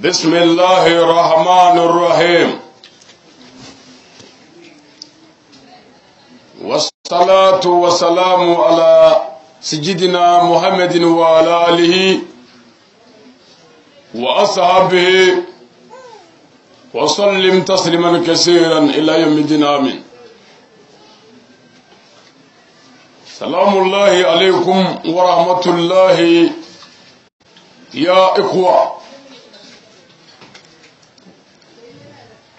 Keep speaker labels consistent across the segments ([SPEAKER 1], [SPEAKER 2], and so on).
[SPEAKER 1] بسم الله الرحمن الرحيم والصلاة والسلام على سيدنا محمد وعلى آله وأصحابه وسلم تسليما كثيرا إلى يوم الدين آمين. سلام الله عليكم ورحمة الله يا إخوة.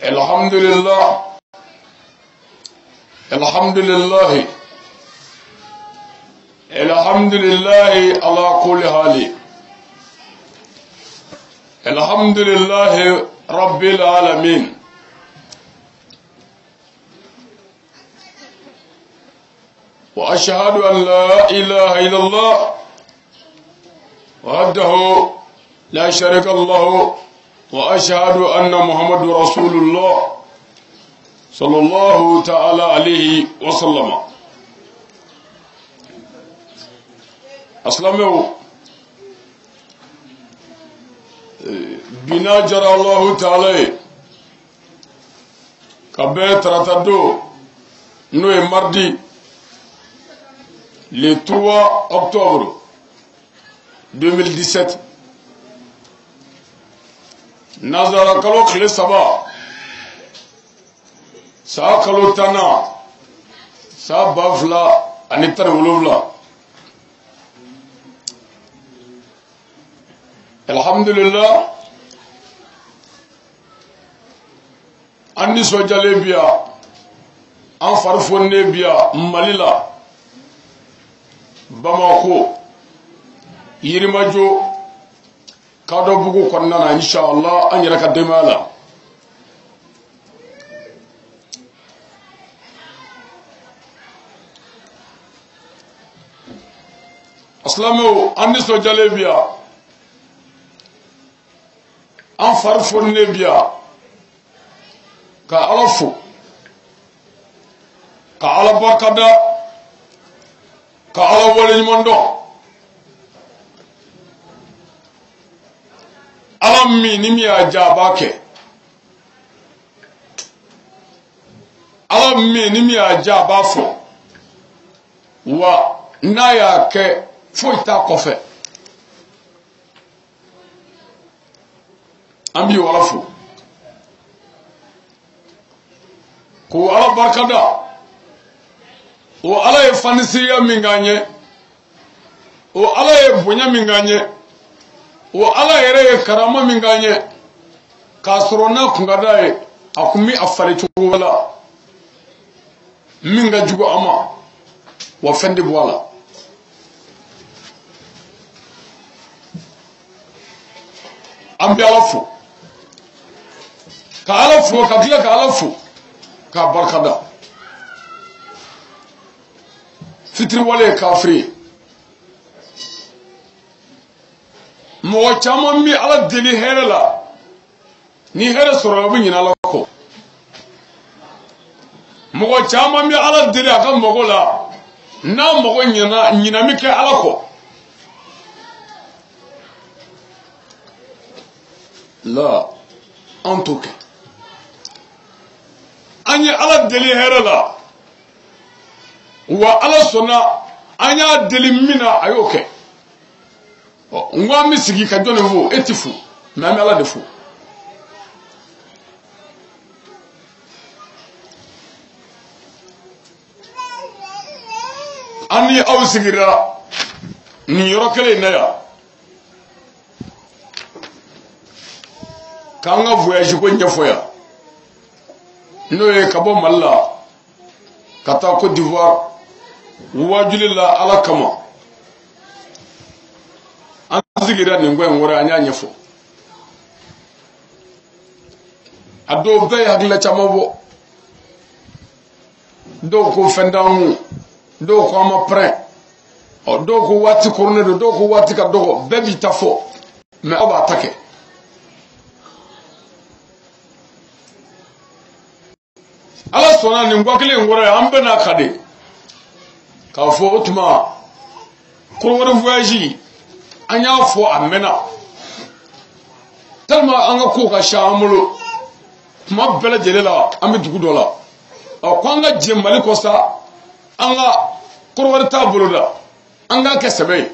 [SPEAKER 1] الحمد لله الحمد لله الحمد لله على كل حال. الحمد لله رب العالمين. وأشهد أن لا إله إلا الله وحده لا شريك له وأشهد أن محمد رسول الله صلى الله تعالى عليه وسلم. أسلموا بنا جرى الله تعالى كبيت رتدو نوي مردي le 3 octobre 2017 nazara kalo khile saba sa kalo tana sa bafla anitar wulubla. Alhamdulillah anni sojale biya an farfonne biya malila Bamako Yirimajo Kado Bugu Konnana inshallah an yara ka demala. Aslamo anni so jalebia an farfonne biya ka alafu ka alabakada ka ala wale nyimondo ala mi mi ajabake ala mi mi ajabafo wa naya ke foita kofe ambi walafu ko ala barkada o ala ye fanisiya minganye o ala ye bonya minganye o ala yere ye karama minganye kasrona kungadaye akumi afare chuwala minga jugo ama wa fendi bwala. Ambi alafu ka alafu ka kila ka alafu ka barkada fitri wale kafri mo chama mi ala deli herala ni hera soro bu nyina lako mo chama mi ala deli aka mogola na mogo nyina mi ke alako la antuke anya ala deli herala wa ala sona anya deli mina ayoke ngwa misigi ka jone wo etifu na mi ala defu ani awsigira ni yorokele na ya kanga voyage ko nyafoya no e kabo malla kata Côte d'Ivoire wajulila ala kama anzigira ni ngwe ngora anya nyefo ado be hagla chamabo do ko fendamu do ko ama pre o do ko wati korne do ko wati ka dogo bebi tafo me aba atake ala sona ni ngwakile ngora ambe na kade ka fo otuma ko wona voyage anya fo amena tellement anga ko ka shamulo kuma bela jelela ambe dugu dola o ko anga jemmali ko sa anga korwar ta buluda anga kesebe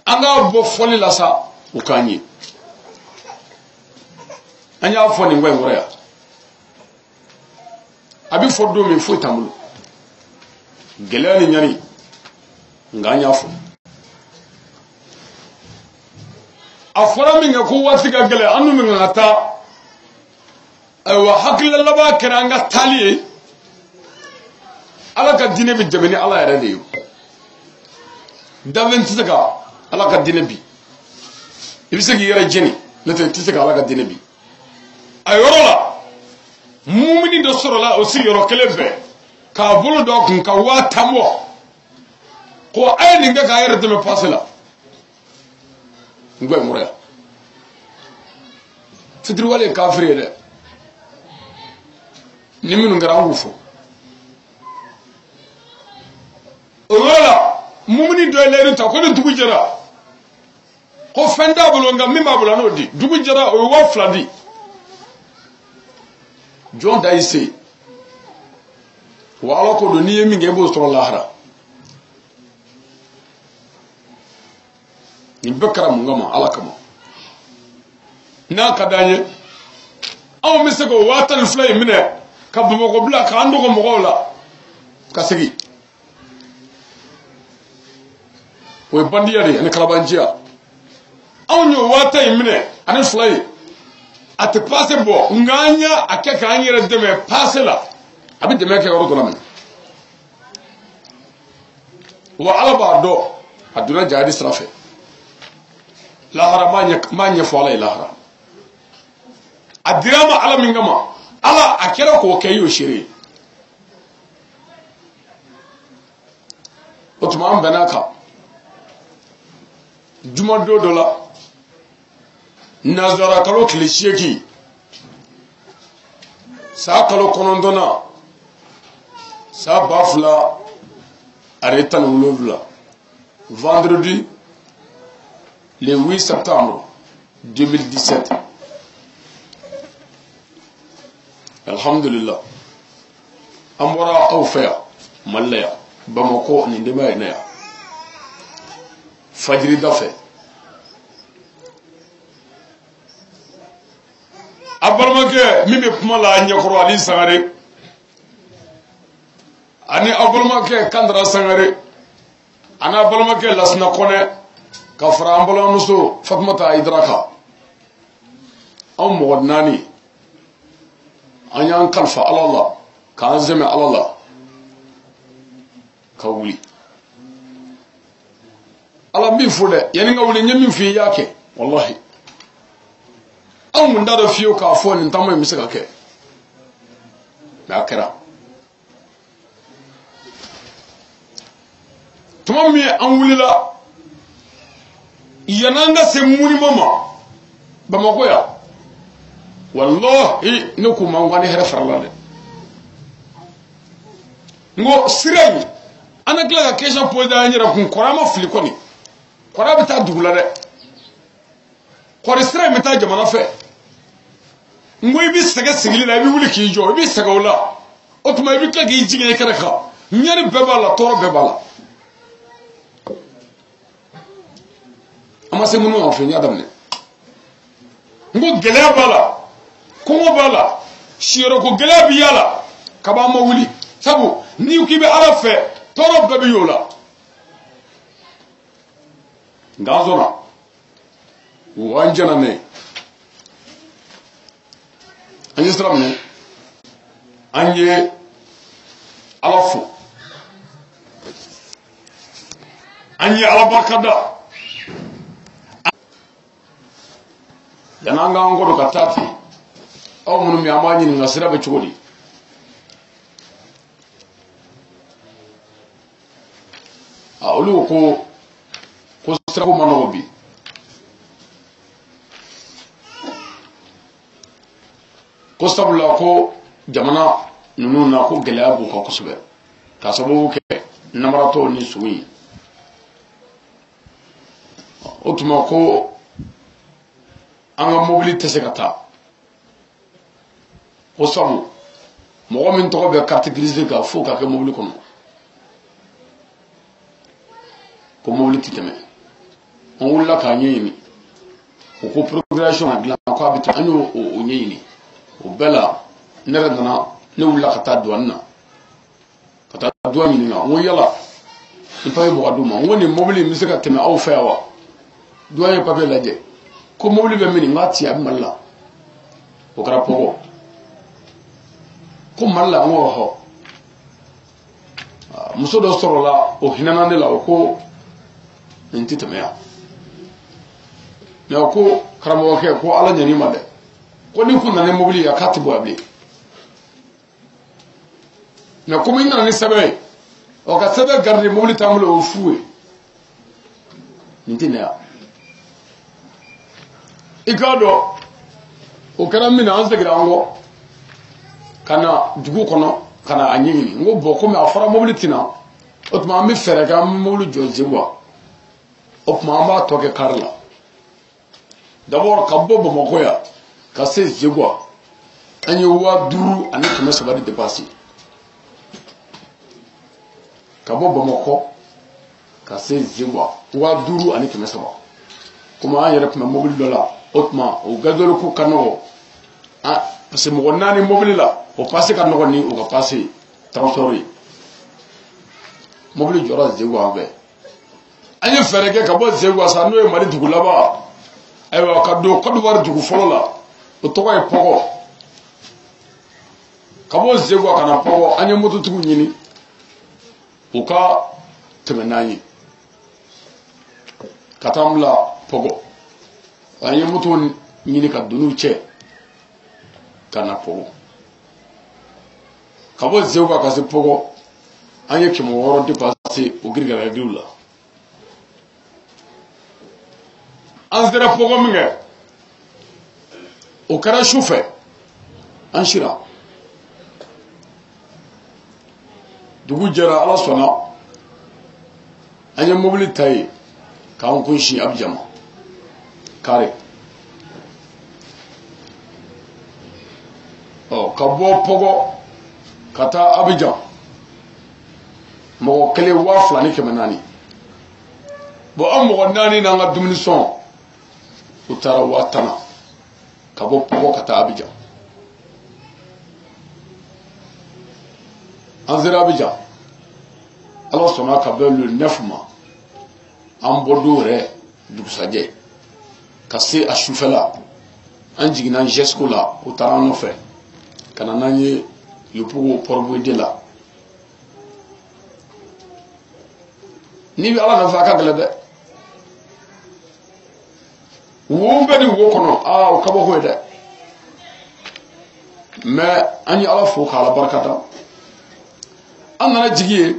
[SPEAKER 1] anga bo foli la sa ukanye anya foni ngwe ngore ya abi fodo mi fo tamulo gelani nyani nganya fo afora min ko wati ga gele anu min ngata aywa hakil laba kiranga taliye ala ka dine bi jamani ala yare de daven tsaga ala ka dine bi ibise gi yare jeni lete tsaga ala ka dine bi ayorola mumini do sorola o si yoro kelebe ka bulu do kun ka watamo ko ay ni nga ka yare de me pasela ngwe mure fidri wale kafiri de ni minu ngara wufo wala mumini do leeru ta ko dugu jara ko fenda bulo ngam mi mabula no di dugu jara o wa fladi John Daisy wa ala ko do ni yemi ngebo so lahara ni bekara mu ngama ala kama na kadanye aw misego watan flay mine ka bumo ko bla ka ando ko mo gola kasigi we bandiyari en kalabanjia aw nyo watan mine an flay at passe bo nganya akeka anyere deme passela abi deme ke woro dolam wa alaba do aduna jadi strafe lahara manya fala lahara adirama ala mingama ala akira ko kayo shiri otuma banaka juma do dola nazara kalo klisheki sa kalo konondona sa bafla arrêta le vendredi le 8 septembre 2017 alhamdulillah amora awfa mallaya bamako ni ndema ina fajri dafe abalmake mimi kumala nyakoro ali sangare ani abalmake kandra sangare ana abalmake lasna kone kafra ambala muso fatmata idraka am wadnani anyan kalfa Allah kan zame Allah kawuli ala min fude yani ngawuli nyami fi yake wallahi mun da fiyo ka fo ni tamay misaka ke nakira tumami an wulila yananga se muni mama bamako ya wallahi ne ku mangwani hera farlale ngo sirai ana kila ka kesha poda anyira kun korama filikoni koraba ta dugula de kore sirai meta jamana fe ngo ibi saga sigili na ibi wuli ki jo ibi saga wala otuma ibi ka gi jinge karaka nyari bebala toro bebala ama se munu on fe nyadam ne ngo gele bala ko bala shiro ko gele bi yala kaba ma wuli sabu ni ki be ala fe toro bebe yola ngazona wanjana ne anje stram ne anje alafu anje alabakada yananga ngodo katati aw munum ya manyi ni ngasira be chodi a olu ko sira ko manobi ko sabula ko jamana nunu na ko gelabu ko kusube ka sabu ke namarato ni suwi otuma ko anga mobili tese kata o sabu mo min to be carte grise ka fo ka ke mobili kono ko mobili titeme on wulla ka nyini ko progression agla ko abita anyo o nyini o bela nera dana ne wulla ka ta douane kata douane ni nga mo yala il paye bo aduma woni mobili mi se ka teme aw fewa douane papier laje ko mobili be mini ngati ya malla o kara pogo ko malla ngo ho muso do soro la o hinana ne la ko ntita meya na ko karamo ke ko ala nyani made ko ni kunna ne mobili ya katibo abli na ko minna ne sabe o ka sabe garde mobili tamulo o fuwe ntina ikado o kara mina an segira ngo kana dugu kono kana anyini ngo boko me afara mobili tina o tuma mi fere ga mobili jojewa o tuma ma toke karla d'abord kabbo bo mokoya ka se jegwa anyi wa duru ani kuma sabadi depasser kabbo bo moko ka se jegwa wa duru ani kuma sabadi kuma an yɛrɛ kuma mobili dɔ la o tuma o gazole ko ka nɔgɔ parce que mɔgɔ naani mobili la o pase ka nɔgɔ ni o ka pase transport ye mobili jɔra Zegwa fɛ an ye fɛɛrɛ kɛ ka bɔ Zegwa sa n'o ye Mali dugu laban ayiwa ka don Côte d'Ivoire dugu fɔlɔ la o tɔgɔ ye Pɔgɔ ka bɔ Zegwa ka na Pɔgɔ an ye mototigiw ɲini u ka tɛmɛ n'an ye ka taa an bila Pɔgɔ an ye moto ɲini ka donu cɛ ka na Pɔgɔ ka bɔ Zegwa ka se Pɔgɔ an ye 600 dépassé o girigaragiw la an sera Pɔgɔ min kɛ o kɛra su fɛ an sira dugu jɛra Ala sɔnna an ye mobili ta ye k'an kunsi Abidjan ma kare ka bɔ Pɔgɔ ka taa Abidjan mɔgɔ 1,200,400 bon an mɔgɔ 4 n'an ka dumuni sɔn u taara 10,000 ka bɔ Pɔgɔ ka taa Abidjan an sera Abidjan Ala sɔnna ka bɛn le 9 ma an bɔ don yɛrɛ dugusajɛ ka se a sufɛla an jiginna Jesco la u taara an nɔfɛ ka na n'an ye Yopogo Port-Bouedé la n'i bɛ Ala nɔfɛ a ka gɛlɛn dɛ wo bɛ ni wo kɔnɔ o ka bɔ ko ye dɛ mais an ye Ala fo k'Ala barikada an nana jigi ye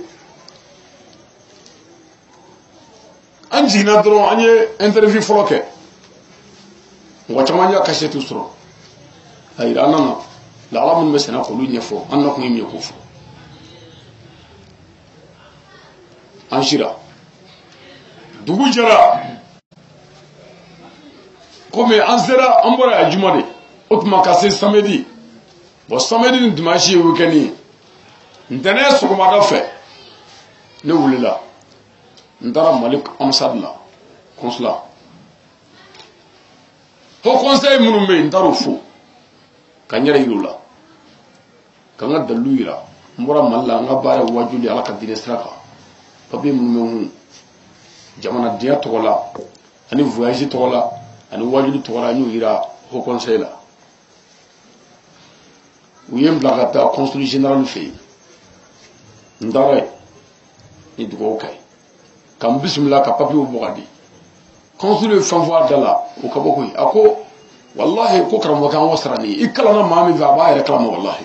[SPEAKER 1] an jiginna dɔrɔn an ye interview fɔlɔ kɛ mɔgɔ caman y'a cachette sɔrɔ a yira an na lahala minnu bɛ senna k'olu ɲɛfɔ an na kun ye min ye k'o fɔ an sira dugu jɛra komi an sera an bɔra yan juma de o tuma ka se samedi bon samedi ni dimanche ye weekend ye ntɛnɛn sɔgɔmada fɛ ne wulila n taara Mali ambassade la consulat ho conseil minnu bɛ yen n taara o fo ka n yɛrɛ yira u la ka n ka dalilu yira n bɔra Mali la n ka baara ye wajuli Ala ka diinɛ sira kan papier minnu bɛ n kun jamanadenya tɔgɔ la ani voyage tɔgɔ la ani wajuli tɔgɔ la n y'o yira ho conseil la u ye n bila ka taa consul général fɛ yen n taara yen ni dugawu kɛ ka n bisimila ka papier bɔ ka di consul ye fɛn fɔ a da la o ka bɔ koyi a ko wallahi ko karamɔgɔkɛ an wa sara nin ye i kalanna maa min fɛ a b'a yɛrɛ kalama wallahi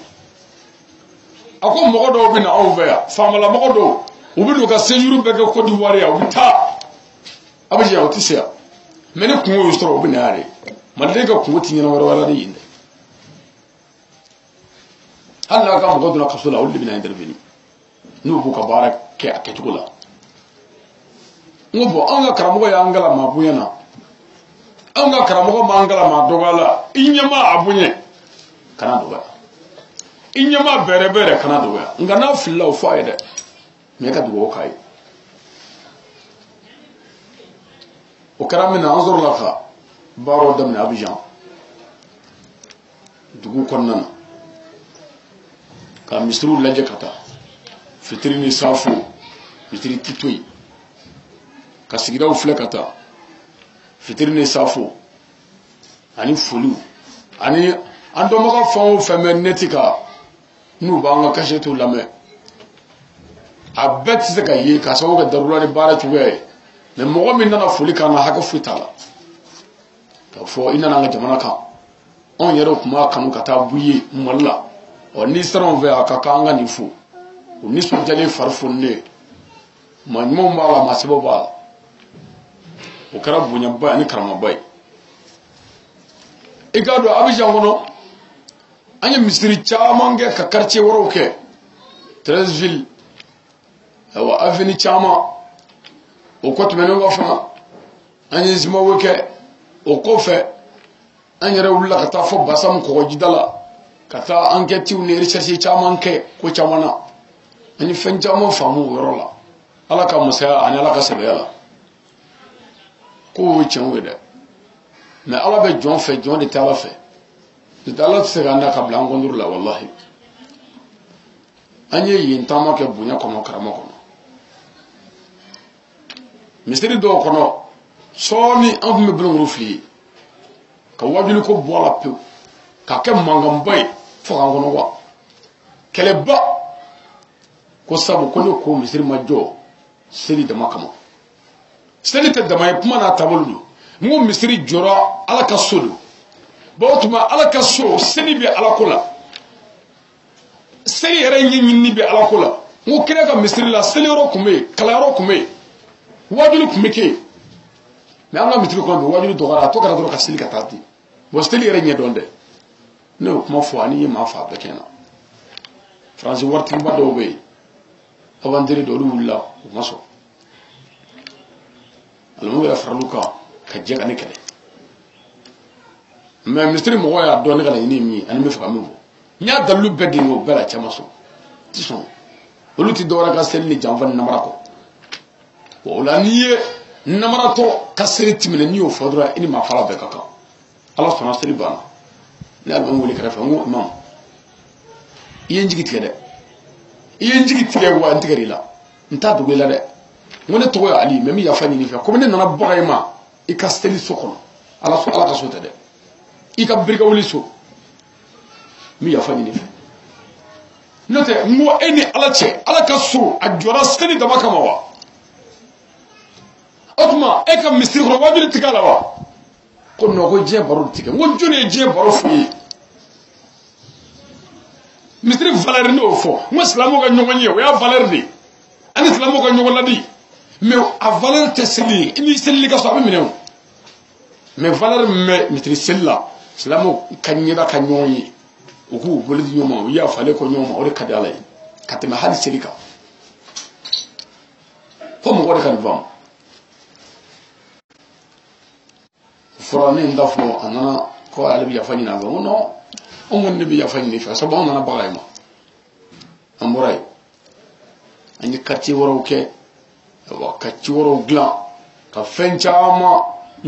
[SPEAKER 1] a ko mɔgɔ dɔw bɛ na anw fɛ yan faamala mɔgɔ dɔw u bɛ n'u ka séjour bɛɛ kɛ Côte d'Ivoire yan u bɛ taa Abidjan u tɛ se yan mais ni kungo y'u sɔrɔ u bɛ na yan de Maliden ka kungo tɛ ɲɛna wɛrɛ la de yen dɛ hali n'a ka mɔgɔ donna kaso la olu de bɛ na intervenir n'u b'u ka baara kɛ a kɛcogo la n ko bon an ka karamɔgɔ y'an kalan maa bonya na an ka karamɔgɔ m'an kalama dɔgɔya i ɲɛma a bonya kana dɔgɔya i ɲɛma bɛrɛ bɛrɛ kana dɔgɔya nka n'a filila o fɔ a ye dɛ mɛ ka dugawu k'a ye o kɛra min na an sɔrɔla ka baaraw daminɛ Abidjan dugu kɔnɔna na ka misiriw lajɛ ka taa fitiri ni safo fitiri ti to yen ka sigidaw filɛ ka taa fitiri ni safo ani foliw ani an dɔnbaga fɛn o fɛn bɛ neti ka n'u b'an ka kasɛtiw lamɛn a bɛɛ tɛ se ka ye k'a sababu kɛ darula ni baara cogoya ye mɛ mɔgɔ min nana foli k'an na hakɛ foyi t'a la k'a fɔ i nana an ka jamana kan anw yɛrɛ tun b'a kanu ka taa b'i ye Mali la n'i sera anw fɛ a ka kan an ka nin fo o nisɔndiyalen fari fonilen maa ɲumanw b'a la maa sɛbɛw b'a la o kɛra bonyaba ye ani karamaba ye i k'a dɔn Abidjan kɔnɔ an ye misiri caman kɛ ka quartier wɛrɛw kɛ 13 villes awa avenue caman o kɔ tɛmɛnen kɔ fana an ye zimawe kɛ o kɔfɛ an yɛrɛ wulila ka taa fɔ Bassam kɔgɔjida la ka taa enquêtes ni recherches caman kɛ ko caman na an ye fɛn caman faamu o yɔrɔ la Ala ka masaya ani Ala ka sɛbɛya la ko o ye tiɲɛ ye dɛ mɛ Ala bɛ jɔn fɛ jɔn de tɛ Ala fɛ n'o tɛ Ala tɛ se k'an da ka bila an kɔnduru la walahi an ye yen taama kɛ bonya kɔnɔ karama kɔnɔ misiri dɔw kɔnɔ sɔɔni an tun bɛ bulon fili ye ka wajuli ko bɔ a la pewu k'a kɛ mankanba ye fo k'an kɔnɔ wa kɛlɛba ko sabu ko ne ko misiri ma jɔ seli dama kama seli tɛ dama ye kuma n'a taabolo don n ko misiri jɔra Ala ka so don o tuma Ala ka so seli bɛ Ala ko la seli yɛrɛ ɲɛɲinini bɛ Ala ko la n ko kira ka misiri la seli yɔrɔ tun bɛ yen kalanyɔrɔ tun bɛ yen wajuli tun bɛ kɛ yen mɛ an ka misiri kɔnɔ bi wajuli dɔgɔyara a tɔ kɛra dɔrɔn ka seli ka taa ten seli yɛrɛ ɲɛdɔn dɛ ne y'o kuma fɔ ani ye maa fa bɛɛ kɛ na Faransi waritigiba dɔw bɛ yen avantiri dɔ olu wulila u ma sɔn alimamu yɛrɛ faral'u kan ka jɛ ka ne kɛlɛ mɛ misiri mɔgɔw y'a dɔn ne ka laɲini ye min ye ani n bɛ fɛ ka min fɔ n y'a dalilu bɛɛ di o bɛɛ la caman sɔn ti sɔn olu ti dɔwɛrɛ ka seli ni janfa ni namara kɔ o la n'i ye namaratɔ ka seli tɛmɛnɛ n'i y'o fɔ dɔrɔn i ni maa fara bɛɛ ka kan Ala sɔnna seli banna ne y'a alimamu wele kɛrɛfɛ n ko imam i ye n jigi tigɛ dɛ i ye n jigi tigɛ wa n tigɛ i la n t'a dogo i la dɛ n ko ne tɔgɔ ye Ali mɛ n bɛ yafa ɲini fɛ komi ne nana baga i ma i ka seli so kɔnɔ Ala ka so tɛ dɛ i ka birika wuli so n bɛ yafa ɲini fɛ n'o tɛ n ko e ni Ala cɛ Ala ka so a jɔra seli dama kama wa o tuma e ka misiri kɔnɔ wajuli tigɛ a la wa ko non ko diɲɛ baro tigɛ n ko jɔnni ye diɲɛ baro f'i ye misiri valeur ne y'o fɔ n ko silamɛw ka ɲɔgɔn ye o y'a valeur de ye ani silamɛw ka ɲɔgɔn ladi mais a valeur tɛ seli ye i ni selili ka sɔrɔ a bɛ minɛ o mais valeur min bɛ misiri seli la silamɛw ka ɲɛda ka ɲɔgɔn ye u k'u bolo di ɲɔgɔn ma u yafalen kɔ ɲɔgɔn ma o de ka di Ala ye ka tɛmɛ hali seli kan fo mɔgɔ de ka nin faamu fɔra ne n da fɔ a nana ko ale bɛ yafa ɲini a fɛ n ko non anw kɔni de bɛ yafa ɲini fɛ sabu anw nana baga ye ma an bɔra yen an ye quartier wɛrɛw kɛ ka ci wɛrɛw dilan ka fɛn caman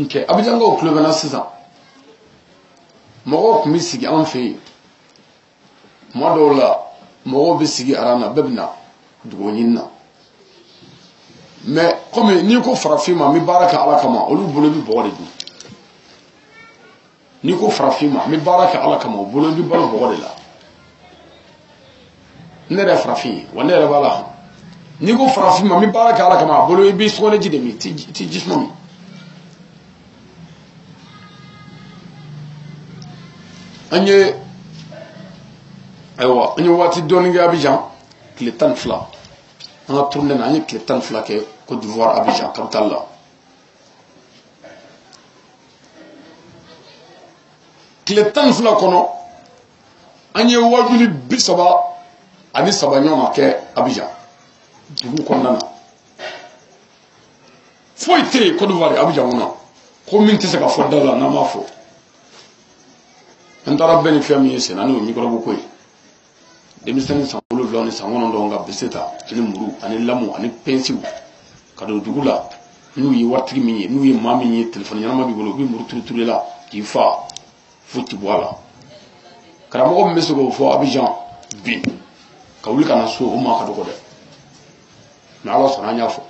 [SPEAKER 1] kɛ Abidjankaw tulo bɛ n na sisan mɔgɔw tun bɛ sigi an fɛ yen tuma dɔw la mɔgɔw bɛ sigi aran na bɛɛ bɛ na dugawu ɲini na mais komi n'i ko farafin ma n bɛ baara kɛ Ala kama olu bolo bɛ bɔgɔ de dun n'i ko farafin ma n bɛ baara kɛ Ala kama o bolo bɛ balo bɔgɔ de la ne yɛrɛ ye farafin ye wa ne yɛrɛ b'a la n'i ko farafin ma n bɛ baara kɛ Ala kama a bolo i bɛ sɔgɔnɛji de min i tɛ jisuma min an ye waati dɔɔni kɛ Abidjan tile 12 an ka tournée na an ye tile 12 kɛ Côte d'Ivoire Abidjan capitale la tile 12 kɔnɔ an ye wajuli 33 ɲɔgɔn kɛ Abidjan dugu kɔnɔna na foyi tɛ yen Côte d'Ivoire Abidjan kɔnɔ ko min tɛ se ka fɔ da la n'an m'a fɔ an taara bɛɛ ni fɛn min ye sen na n'o ye mikɔrɔbu ko ye denmisɛnnin san 7 ni san 9 ka bese ta ani muru ani lamu ani pensiw ka don dugu la n'u ye waritigi min ye n'u ye maa min ye telefɔni ɲɛnama b'i bolo u bɛ muru turu la k'i fa fo ti bɔ a la karamɔgɔ min bɛ se k'o fɔ Abidjan bi ka wuli ka na so o maa ka dɔgɔ dɛ mais Ala sɔnna an y'a fɔ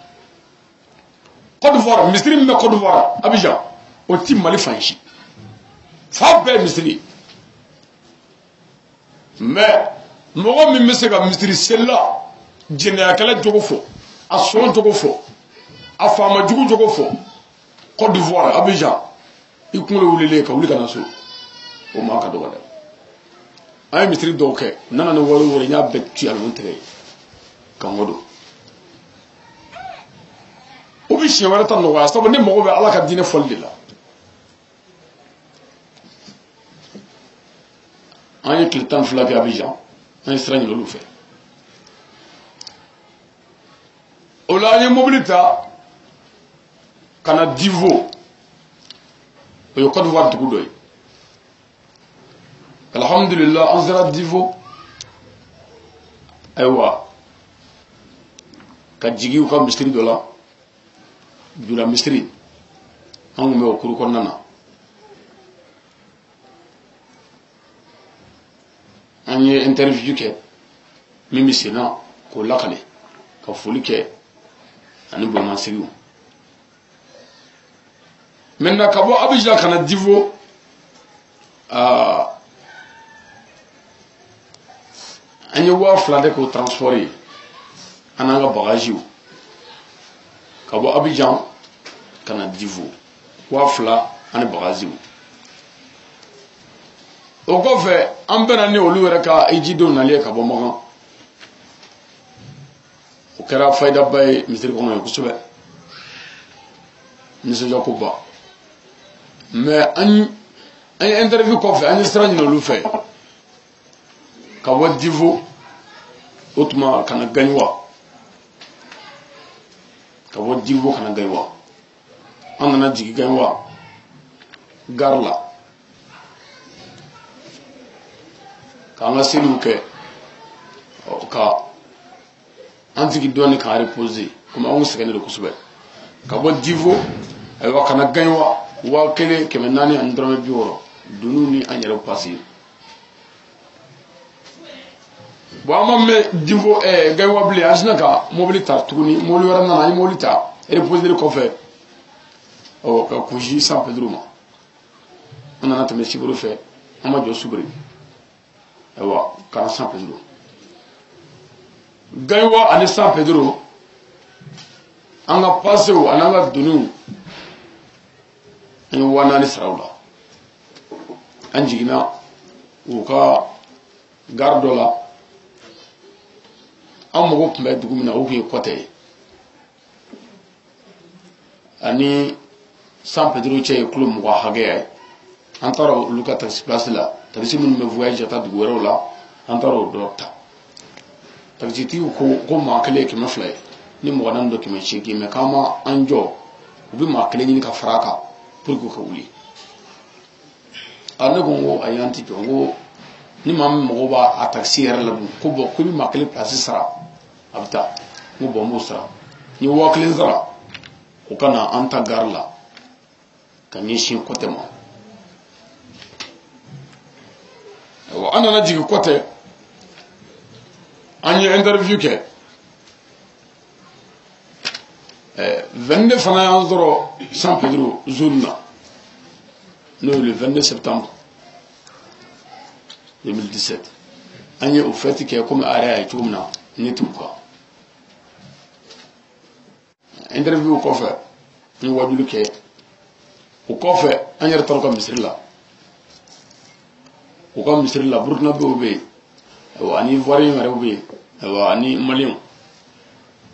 [SPEAKER 1] Côte d'Ivoire misiri min bɛ Côte d'Ivoire Abidjan o ti Mali fan si fa bɛɛ misiri mais mɔgɔ min bɛ se ka misiri selila jɛnɛyakɛla jogo fɔ a sɔn jogo fɔ a faama jugu jogo fɔ Côte d'Ivoire Abidjan i kunkolo wulilen ka wuli ka na so o maa ka dɔgɔ dɛ an ye misiri dɔw kɛ u nana ni wari n y'a bɛɛ ci alimami tɛgɛ ye ka n wado o bɛ siɲɛ wɛrɛ ta nɔgɔya sabu ne mago bɛ Ala ka diinɛ fɔli de la an ye tile 12 kɛ Abidjan an ye sira ɲini olu fɛ o la an ye mobili ta ka na Divo o ye Côte d'Ivoire dugu dɔ ye alhamdulillah an sera Divo ayiwa ka jigi u ka misiri dɔ la jula misiri an kun bɛ o kuru kɔnɔna na an ye interview kɛ min bɛ sen na k'o lakale ka foli kɛ ani bonyansegiw maintenant ka bɔ Abidjan ka na Divo an ye 2000 de k'o transport ye an n'an ka bagages ka bɔ Abidjan ka na Divo 2000 ani bagages o kɔfɛ an bɛnna ni olu yɛrɛ ka ejidenw nali ye ka bɔ Makan o kɛra fayidaba ye misiri kɔnɔ ye kosɛbɛ nisɔndiya ko ba mais an ye interview kɔfɛ an ye sira ɲini olu fɛ ka bɔ Divo o tuma ka na Gaɲuwa ka bɔ Divo ka na Gaɲuwa an nana jigin Gaɲuwa gare la k'an ka seliw kɛ ka an sigi dɔɔni k'an reposer komi anw sɛgɛnnen don kosɛbɛ ka bɔ Divo ayiwa ka na Gaɲuwa 1400 ani dɔrɔmɛ 60 dunun ni an yɛrɛ pasi bon an ma mɛn Divo Gaɲuwa bilen an sinna ka mobili ta tuguni mobili wɛrɛ nana an ye mobili ta reposer kɔfɛ ka kunsi San Pedro ma an nana tɛmɛ Sibiri fɛ an ma jɔ Subiri ayiwa ka na San Pedro Gaɲuwa ani San Pedro an ka pasew ani an ka doniw an ye 4000 sara u la an jiginna u ka gare dɔ la an mago tun bɛ dugu min na o tun ye Kɔtɛ ye ani San Pedro cɛ ye kilo 20 hakɛya ye an taara olu ka taxi place la taxi minnu bɛ voyage ka taa dugu wɛrɛw la an taara o dɔ ta taxitigiw ko maa kelen ye 200 ye ni mɔgɔ naani dɔ 800 mais k'an ma an jɔ u bɛ maa kelen ɲini ka fara a kan pour que ka wuli ne ko n ko ayi an tɛ jɔ n ko ni maa min mago b'a taxi yɛrɛ la dun ko bon ko i bɛ maa kelen place sara a bɛ taa n ko bon n b'o sara n ye 1000 sara o ka na an ta gare la ka ɲɛsin Kɔtɛ ma an nana jigin Kɔtɛ an ye interview kɛ 22 fana y'an sɔrɔ San Pedro zone na n'o ye le 22 septembre 2017 an ye o fête kɛ komi a yɛrɛ y'a ye cogo min na ne t'u kan interview kɔfɛ n ye wajuli kɛ o kɔfɛ an yɛrɛ taara u ka misiri la u ka misiri la burukinabew bɛ yen ayiwa ani ivoirien yɛrɛw bɛ yen ayiwa ani maliyɛnw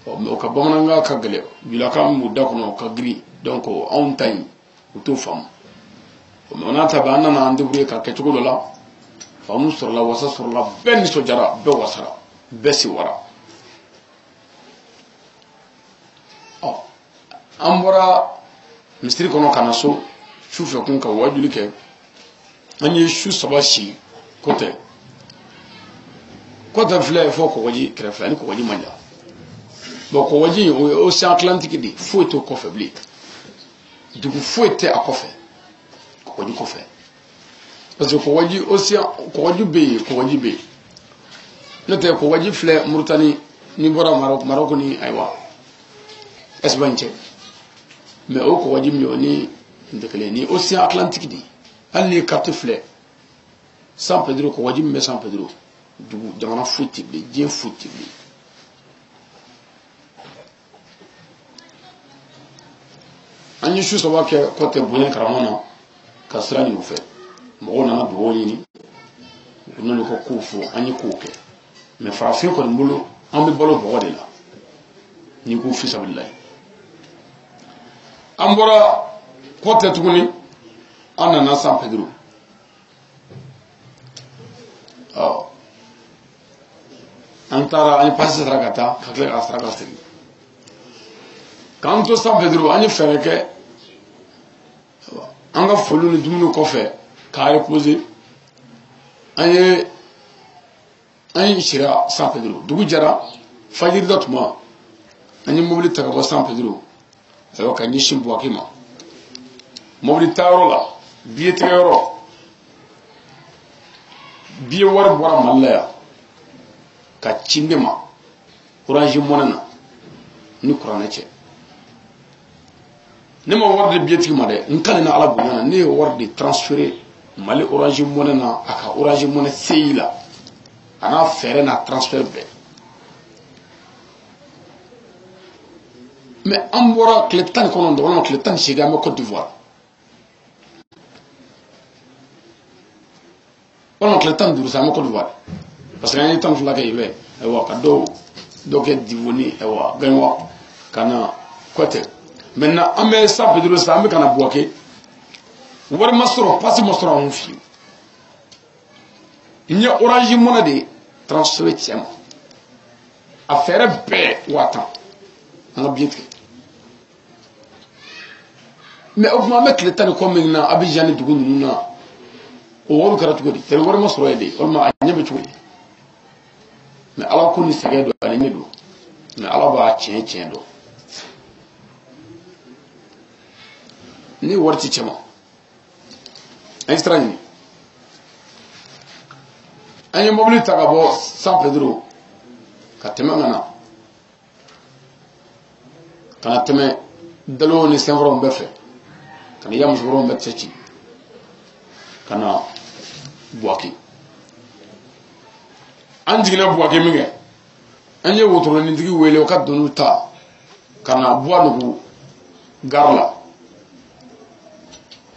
[SPEAKER 1] mais o ka bamanankan ka gɛlɛn julakan min b'u da kɔnɔ o ka girin donc anw ta in u t'o faamu mais o n'a ta bɛɛ an nana an débrouiller ka kɛ cogo dɔ la faamu sɔrɔla wasa sɔrɔla bɛɛ nisɔndiyara bɛɛ wasara bɛɛ sewara an bɔra misiri kɔnɔ ka na so شوف يكون كواجو لك أني شو سباشي كوتة فلا فوق واجي كرفلاني كواجي مالا بو كواجي أوسيان أتلانتيك دي فوتو كوفي بلي دوكو فوتة أكوفي كواجي كوفي بس كواجي أوسيان كواجي بي نتى كواجي فلا موريتاني نيبورا ماروك ني أيوا اسبانيا mais au ko wadi mioni ndekele ni océan atlantique di alli carte flé San Pedro ko wadi me San Pedro du jamana futi be je futi be anyi shu so wake côté boyen karamona kasrani mo fe mo na do woni ni no ko kufu anyi kuke mais farafin ko mbulu ambe bolo bo wadela ni ko fi sabillahi ambora côté tuguni anana San Pedro antara ani passe tragata kakle asraga stegi kanto San Pedro ani fereke anga folu ni dumunu kofe kare poser ani shira San Pedro dugu jara fajir datuma ani mobili tagaba San Pedro ayo kanyi shimbu akima mobili tarola biye tegero biye war bora mallaya ka cimbe ma orange monana ni qur'ana ce ne ma war de biye tigma de nkale na ala bunyana ne war de transférer mali orange monana aka orange monana seila ana fere na transfert be mais ambora kletan kono ndo wala kletan shiga me Côte d'Ivoire wala kletan duru sa me Côte d'Ivoire parce que any tan flaga ibe ewa ka do ke divoni ewa ganwa kana côté maintenant amé San Pedro sa me kana boake war masro passe masro on fi nya orange mona de transfert tiam affaire be watan on a bien fait mais au moment que le temps comme na Abidjan dugu nuna o woru karatu godi tere war masro yede on ma anyabe tuwi mais ala ko ni sege do ale medo mais ala ba chen do ni warti chema extrañi anya mobili tagabo San Pedro katemangana kana teme dalo ni senvro mbefe kana yamus bro mbetchi kana buaki anjigina buaki minge anye wotoro ni digi wele o kadunu ta kana buanugo garla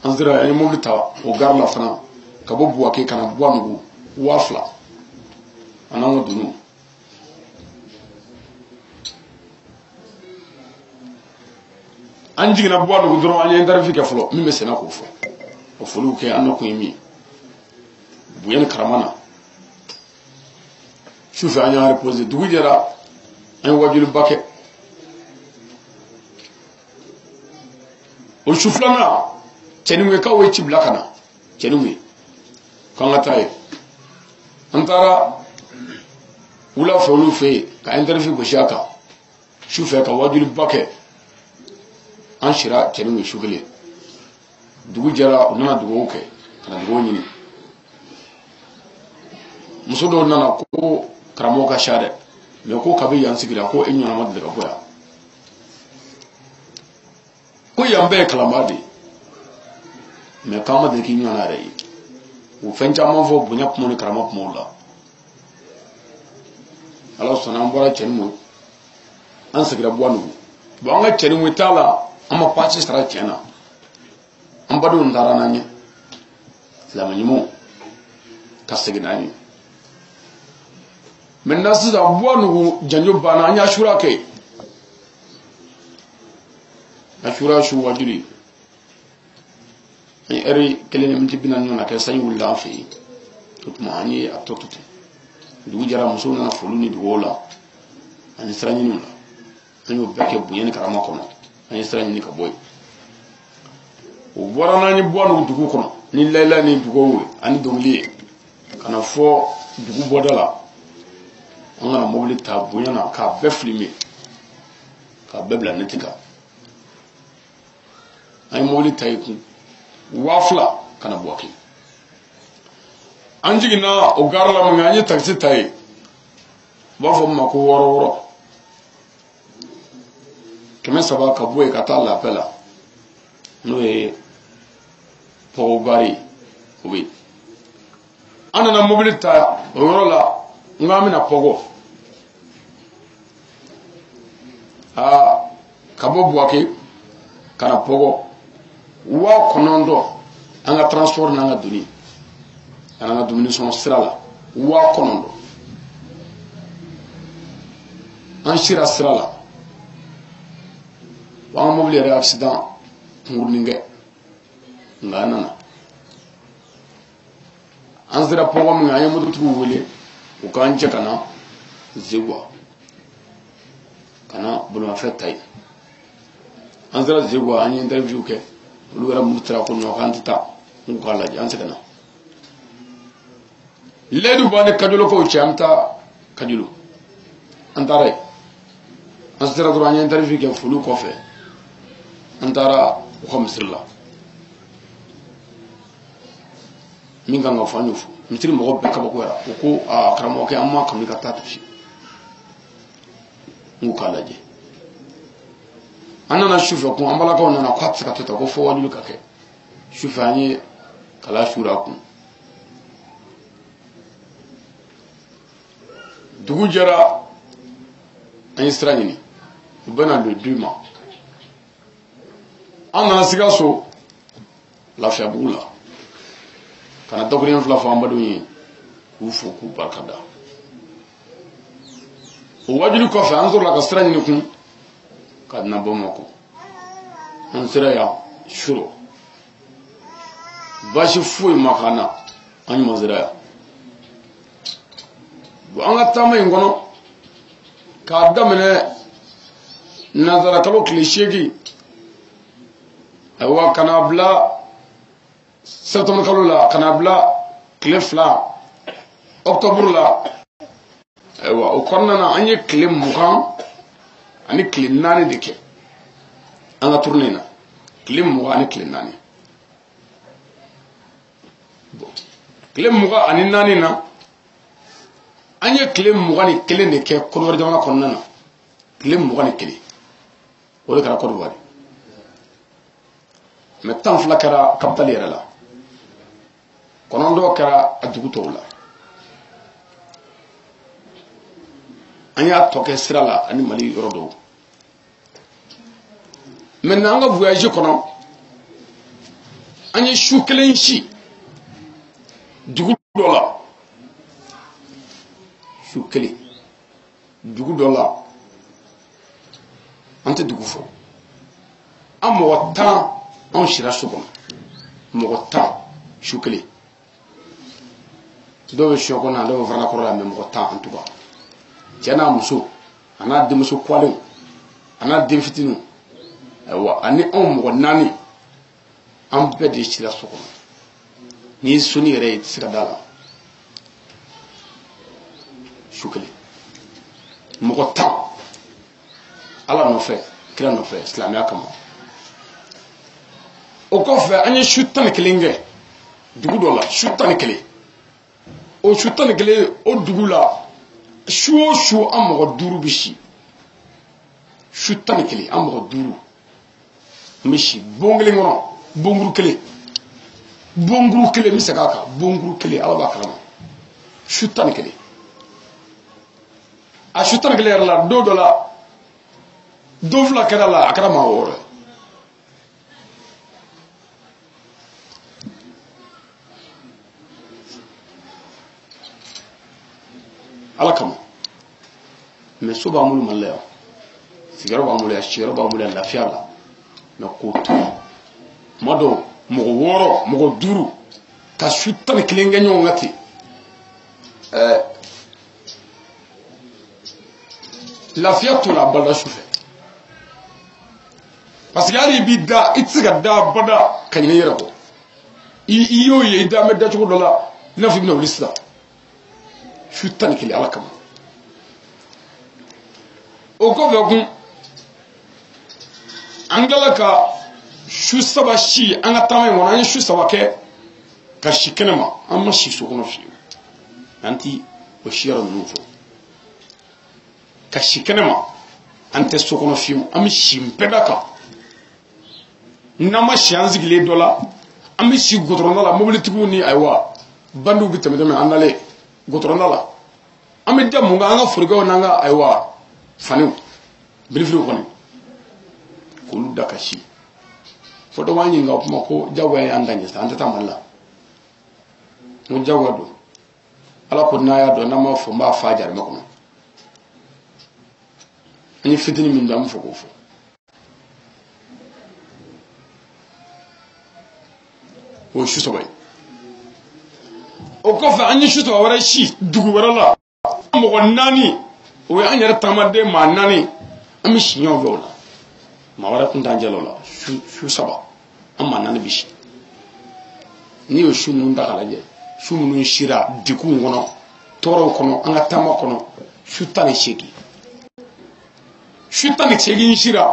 [SPEAKER 1] anzira anye mobita o garla fana kabo buaki kana buanugo wafla anango dunu anjigina buanugo doro anye ndarfi ke flo mi mesena ko fo o fulu ke anako yimi buyen karamana شوف أنا ريبوزي دوجي جرا أنا واجي الباكي وشوف لنا تنوي كاوي تبلاكنا تنوي كان تاي أنتارا ولا فلو في كأنتر في بشاكا شوف هيك واجي الباكي أنشرا تنوي شغلي دوجي جرا وننا دوجوكي أنا دوجوني musodo nana ko karamo ka shade me ko kabi yan sigira ko enyo na madde ka boya ko yambe kalamadi me kama de kinyo na rai u fenja mo vo bunya ko ni karamo ko la ala sona mbora chenmu an sigira bwanu bo nga chenmu tala ama pachi sara chena ambadu ndara nanye lamanyimo kasigina maintenant si ça boit nous janjo bana nya shura ke ashura shu wajuri ay eri kelen min tibina nyona ke say wulla fi tutma ani atotuti du jara musuna na fuluni du wola ani sranyi nula ani beke buyen karama kono ani sranyi ni ka boy o bɔra n'an ye bɔ n'o dugu kɔnɔ ni layila ni dugawu ani dɔnkili ye ka na fɔ dugu bɔda la an kana mobili ta bonya na k'a bɛɛ filime k'a bɛɛ bila neti kan an ye mobili ta yi kun 2000 kana bɔ kɛ an jiginna o gara la min an ye taxi ta ye u b'a fɔ ma ko wɔɔrɔ 300 ka bɔ yen ka taa lapɛ la n'o ye pɔgɔgari o bɛ yen an nana mobili ta o yɔrɔ la n k'an bɛna pɔgɔ ka bɔ Buwake ka na pɔgɔ 9,000 an ka transport n'an ka doni an ka dumuni sɔngɔ sira la 9,000 an sira sira la an ka mobili yɛrɛ accident kunkurunin kɛ nka an nana an sera pɔgɔ min an ye mototigiw wele u k'an cɛ ka na Zegua ka na bolimafɛn ta yen an sera Zegua an ye interview kɛ olu yɛrɛ mun tara ko non k'an tɛ taa n k'a lajɛ an seginna ledu b'an ni Kajolokaw cɛ an bɛ taa Kajolo an taara yen an sera dɔrɔn an ye interview kɛ foliw kɔfɛ an taara u ka misiri la min kan ka fɔ an y'o fɔ misiri mɔgɔ bɛɛ kabakoyara u ko karamɔgɔkɛ an ma kanu ka taa tusi n k'u k'a lajɛ an nana sufɛ kun an balakaw nana k'a tɛ se ka to tan ko fɔ wajulu ka kɛ sufɛ an ye kala sura a kun dugu jɛra an ye sira ɲini u bɛna le 2 ma an nana Sikaso Lafiyabugu la ka na dakurun 2 fɔ an badenw ye k'u fo k'u barika da o wajulu kɔfɛ an sɔrɔla ka sira ɲini kun ka na Bamakɔ an sera yan Shuro basi foyi ma k'an na an ɲuman sera yan an ka taama in kɔnɔ k'a daminɛ nazarakalo tile 8 ayiwa ka na bila septembre kalo la ka na bila tile 2 octobre la ayiwa o kɔnɔna na an ye tile 20 ani tile 4 de kɛ an ka tournée na tile 20 ani tile 4 tile 20 ani 4 na an ye tile 21 de kɛ Côte d'Ivoire jamana kɔnɔna na tile 21 o de kɛra Côte d'Ivoire mais 12 kɛra capitale yɛrɛ la 9 kɛra a dugu tɔw la an y'a tɔ kɛ sira la ani Mali yɔrɔ dɔw maintenant an ka voyage kɔnɔ an ye su kelen si dugu dɔ la su kelen dugu dɔ la an tɛ dugu fɔ an mɔgɔ 10 an sira so kɔnɔ mɔgɔ 10 su kelen dɔw bɛ sɔ kɔnɔ dɔw bɛ farala kɔrɔ la mais mɔgɔ 10 en tout cas cɛ n'a muso a n'a denmuso kɔlenw a n'a den fitininw ayiwa ani anw mɔgɔ 4 an bɛɛ de sira so kɔnɔ n'i ye soni yɛrɛ ye i tɛ se ka da la su kelen mɔgɔ 10 ala nɔfɛ kira nɔfɛ silamɛya kama o kɔfɛ an ye su 11 kɛ dugu dɔ la su 11 o su 11 o dugu la su o su an mɔgɔ 5 bɛ si su 11 an mɔgɔ 5 n bɛ si bon kelen kɔnɔ bonkuru kelen n bɛ segin a kan bonkuru kelen ala b'a kalama su 11 a su 11 yɛrɛ la don dɔ la don 2 kɛra la a kɛra maa 6 ye ala kama mais so b'an bolo Mali la yan sigiyɔrɔ b'an bolo yan siyɔrɔ b'an bolo yan lafiya la mais k'o to tuma dɔw mɔgɔ 6 mɔgɔ 5 ka su 11 kɛ ɲɔgɔn kan ten lafiya t'o la abada su fɛ parce que hali i b'i da i tɛ se ka da abada ka ɲinɛ yɛrɛ kɔ i y'o ye i da bɛ dacogo dɔ la i n'a fɔ i bɛna wuli sisan su 11 ala kama o kɔfɛ kun an tilala ka su 3 si an ka taama in kɔnɔ an ye su 3 kɛ ka si kɛnɛ ma an ma si so kɔnɔ fiyewu an ti o si yɔrɔ ninnu fɔ ka si kɛnɛ ma an tɛ so kɔnɔ fiyewu an bɛ si bɛɛ da kan n'an ma si an sigilen dɔ la an bɛ si gudɔrɔnda la mobilitigiw ni ayiwa bandiw bɛ tɛmɛ an nalen gudɔrɔnda la an bɛ da mun kan an ka forokɛw n'an ka ayiwa faniw birifiriw kɔni k'olu da ka si fo dɔ b'an ɲininka o kuma ko jagoya y'an da ɲɛ sa an tɛ taa mali la n ko jagoya don ala ko n'a y'a dɔn n'an m'a fɔ n b'a fɔ a jarimɛ kɔnɔ an ye fitini min don an bɛ fɔ k'o fɔ o ye su 3 ye o kɔfɛ an ye su 3 wɛrɛ si dugu wɛrɛ la mɔgɔ 4 o ye an yɛrɛ taamaden maa 4 an bɛ si ɲɔgɔn fɛ o la maa wɛrɛ tun t'an jɛ la o la su 3 an maa 4 bɛ si n'i y'o su ninnu ta k'a lajɛ su minnu sira degun kɔnɔ tɔɔrɔw kɔnɔ an ka taama kɔnɔ su 18 su 18 sira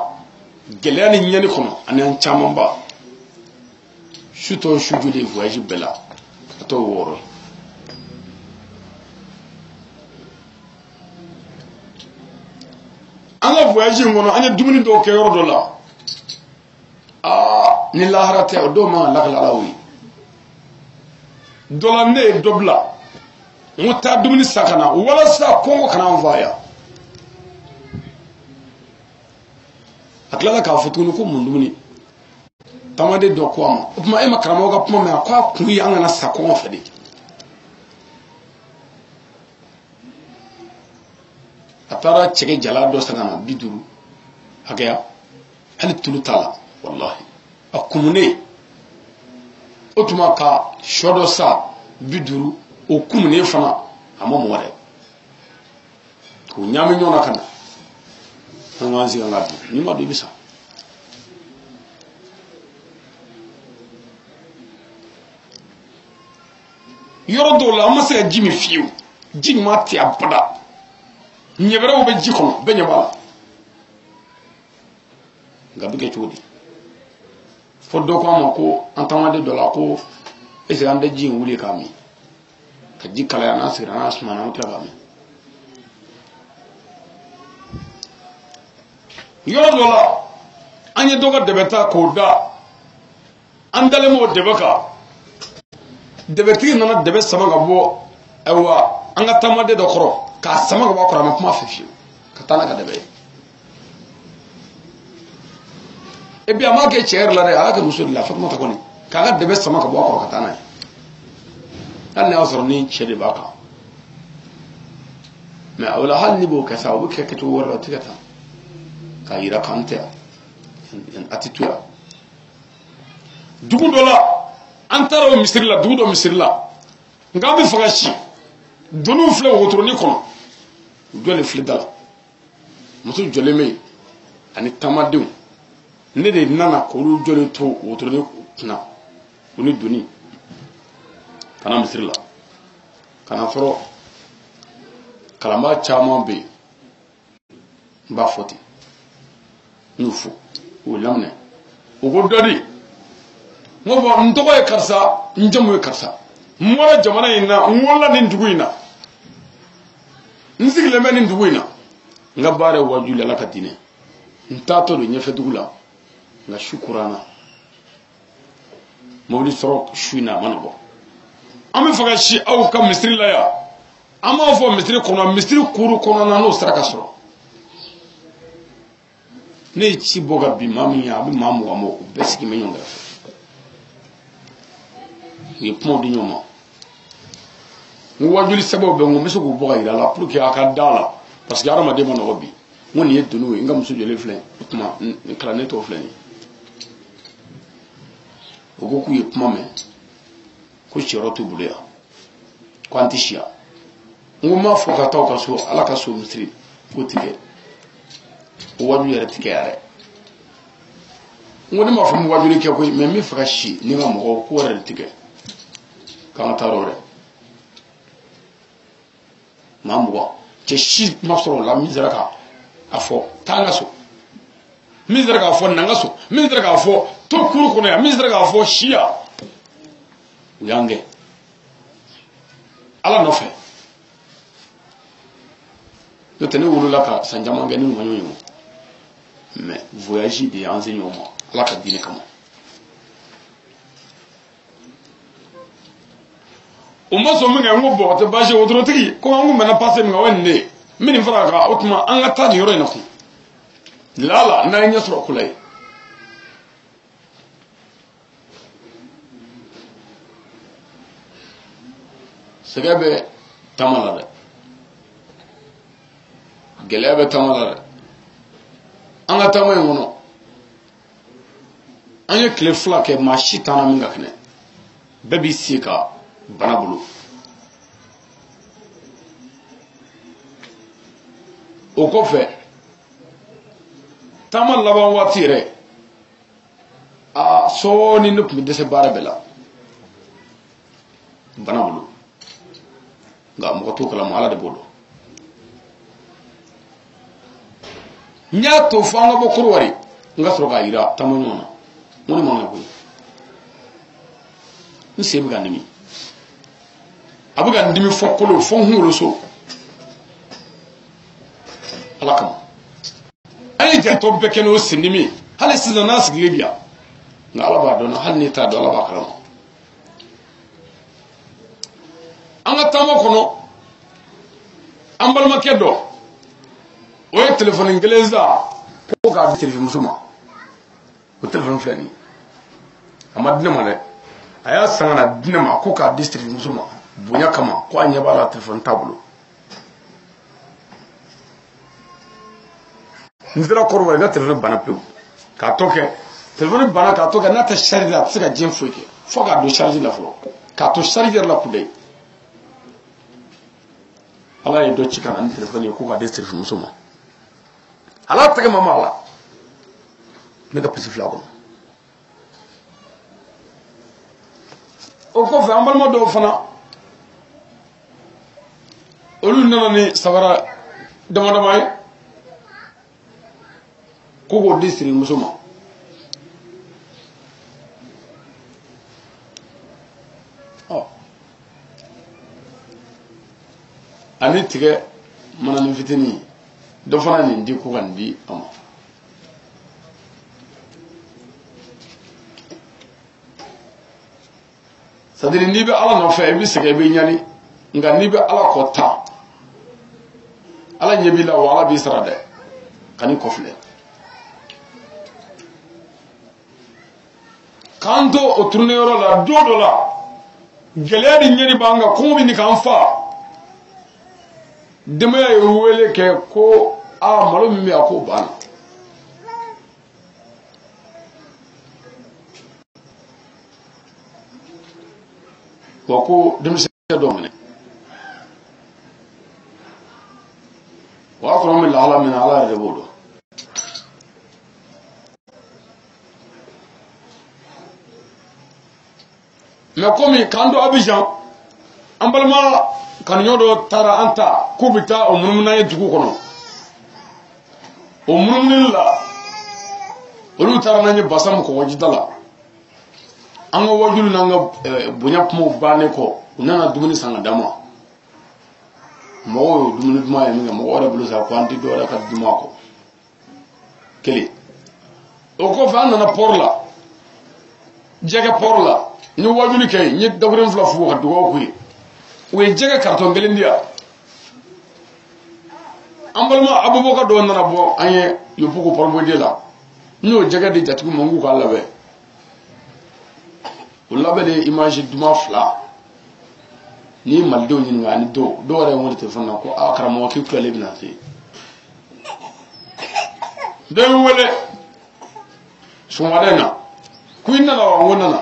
[SPEAKER 1] gɛlɛya ni ɲɛni kɔnɔ ani an camanba su tɔ su joli voyage bɛɛ la ka t'o 6 an ka voyage in kɔnɔ an ye dumuni dɔw kɛ yɔrɔ dɔ la ni lahara tɛ o dɔw man kan lakala ala ye dɔ la ne ye dɔ bila n ko taa dumuni san ka na walasa kɔngɔ kana an fa yan a tilala k'a fɔ tuguni ko mun dumuni taamaden dɔ ko a ma o tuma e ma karamɔgɔ ka kuma mɛn a ko a kun ye an kana sa kɔngɔ fɛ de a taara cɛkɛ jala dɔ san ka na 50 hakɛya hali tulu t'a la wallahi a kumunen o tuma ka sɔ dɔ sa 50 o kumunen fana a ma mɔ dɛ k'o ɲaami ɲɔgɔn na ka na an k'an sigi an ka dun n'i ma dun i bɛ sa yɔrɔ dɔw la an ma se ka ji min fiyewu ji ɲuman tɛ abada ɲɛbɛrɛw bɛ ji kɔnɔ bɛɛ ɲɛ b'a la nka bɛ kɛ cogo di fo dɔ ko an ma ko an taamaden dɔ la ko est-ce que an tɛ ji in wuli k'a min ka ji kalaya n'a sigira n'a sumana an tila k'a min yɔrɔ dɔ la an ye dɔ ka dɛbɛ ta k'o da an dalen b'o dɛbɛ kan dɛbɛtigi nana dɛbɛ sama ka bɔ ayiwa an ka taamaden dɔ kɔrɔ k'a sama ka bɔ a kɔrɔ a ma kuma fɛ fiyewu ka taa n'a ka dɛbɛ ye et puis a m'a kɛ cɛ yɛrɛ la dɛ a y'a kɛ muso de la Fatumata kɔni k'a ka dɛbɛ sama ka bɔ a kɔrɔ ka taa n'a ye hali n'a y'a sɔrɔ ni cɛ de b'a kan mais o la hali ni b'o kɛ sa o bɛ kɛ kɛcogo wɛrɛ la o tɛ ka taa k'a yira k'an tɛ yan a tɛ to yan dugu dɔ la an taara o misiri la dugu dɔ misiri la nka an bɛ fɛ ka si doniw filɛ wotoronin kɔnɔ u jɔlen filɛ da la muso jɔlen bɛ yen ani taamadenw ne de nana k'olu jɔlen to wotoronin kunna o ni doni ka na misiri la ka na sɔrɔ kalanbaa caman bɛ yen n b'a fɔ ten n y'u fo k'u laminɛ u ko dɔ di n ko bɔn n tɔgɔ ye karisa n jamu ye karisa n bɔra jamana in na n wolola nin dugu in na n sigilen bɛ nin dugu in na n ka baara ye wajuli ala ka diinɛ n taatɔ don ɲɛfɛ dugu la nka su kuranna mobili sɔrɔ su in na a ma nɔgɔ an bɛ fɛ ka si aw ka misiri la yan an b'a fɔ misiri kɔnɔ misiri kuru kɔnɔna n'o sera ka sɔrɔ ne ye ci bɔ ka bin maa min ye a bɛ maa 20 ma o bɛɛ sigi bɛ ɲɔgɔn kɛrɛfɛ u ye kumaw di ɲɔgɔn ma n ko wajuli sɛbɛnw bɛ n ko n bɛ se k'u bɔ ka yira a la pour que a ka da la parce que hadamaden ma nɔgɔ bi n ko nin ye doniw ye n ka muso jɔlen filɛ o tuma nin kalanden tɔw filɛ nin ye o ko k'u ye kuma mɛn ko siyɔrɔ t'u bolo yan ko an tɛ si yan n ko n m'a fɔ ka taa u ka so ala ka so misiri k'o tɛ kɛ o wajuli yɛrɛ tɛ kɛ yan dɛ ngoni ma famu wajuli ke ko me mi frashi ni ma mo ko re tige kan tarore mambo che shi ma so la misera ka afo tanga so misera ka afo nanga so misera ka afo to kuru ko ya misera ka afo shia yange ala no fe yo tene wulu la ka sanjama ngeni mo nyonyo mais voyager de enseignement ala ka dine kama o ma so minga ngo bo te baje wodro tigi ko ngo mena passe minga wenne min fara ka otuma an ga ta ni yoro ina ku lala na nya sro kulay sagabe tamala de gelebe tamala de an ga tamay ngono an ye kile fula ke ma shi tana minga kene bebi sika bana bulu o kɔfɛ taama laban waati yɛrɛ sɔɔni ne tun bɛ dɛsɛ baara bɛɛ la bana bolo nka mɔgɔ t'o kalama ala de b'o dɔn n y'a to fo an ka bɔ Korowari n ka sɔrɔ k'a yira taama ɲɔgɔn na n ko ne man kan koyi n sen bɛ ka dimi a bɛ ka n dimi fɔ kolo fɔ n kunkolo so ala kama an ye jantɔ bɛɛ kɛ n'o sen dimi hali sisan n'a sigilen bi yan nka ala b'a dɔn hali n'i t'a dɔn ala b'a kalama an ka taama kɔnɔ an balimakɛ dɔ o ye telefɔni kelen san ko k'a di terimuso ma o telefɔni filɛ nin ye a ma di ne ma dɛ a y'a san ka na di ne ma ko k'a di terimuso ma bonya kama ko a ɲɛ b'a la telefɔni t'a bolo n sera Korowari n ka telefɔni banna pewu k'a tɔ kɛ telefɔni banna k'a tɔ kɛ n'a tɛ charge la a tɛ se ka diɲɛ foyi kɛ fo k'a don charge la fɔlɔ k'a to chargeur la kudayi ala ye dɔ ci ka na ni telefɔni ye ko k'a di terimuso ma ala tɛgɛ ma ma la ne ka pisi fila kɔnɔ o kɔfɛ an balima dɔw fana olu nana ni sabara dama dama ye ko k'o di sirimuso ma ani tigɛ mana ni fitinin dɔ fana nin di ko ka nin di a ma sadiri n'i bɛ ala nɔfɛ i bɛ sɛgɛn i bɛ ɲani nka n'i bɛ ala kɔ tan ala ɲɛ b'i la wa ala b'i sara dɛ ka ni kɔfilɛ k'an to o turuneyɔrɔ la don dɔ la gɛlɛya ni ɲɛni b'an kan kɔngɔ bɛ nin k'an fa denbaya ye wele kɛ ko malo min bɛ yan k'o banna wa ko denmisɛn dɔ minɛ o y'a sɔrɔ an bɛ lahala min na ala yɛrɛ de b'o dɔn mɛ komi k'an to Abijan an balima kanuɲɔ dɔ taara an ta k'u bɛ taa o munumuna ye dugu kɔnɔ o munumunili la olu taara n'an ye basa min kɔgɔjida la an ka wajulu n'an ka bonya kumaw bannen kɔ u nana dumuni san ka d'an ma mɔgɔw y'o dumuni duman ye min kɛ mɔgɔ wɛrɛ bolo sa ko an tɛ dɔwɛrɛ ka duma kɔ kelen o kɔfɛ an nana pɔri la jɛgɛ pɔri la n ye wajulu kɛ yen n ye daburen fila fo ka dugawu k'u ye u ye jɛgɛ karitɔn kelen di yan an balima Abubakar dɔw nana bɔ an ye yopugu pɔrɔbɔden la n y'o jɛgɛ di jatigiw ma n k'u k'a labɛn o labɛn de image duman fila n'i ye malidenw ɲininka ani dɔw yɛrɛ ye n wele telefɔni na ko karamɔgɔ k'i kulɛlen bɛna se dɔ ye n wele sɔgɔmada in na ko i nana wa n ko n nana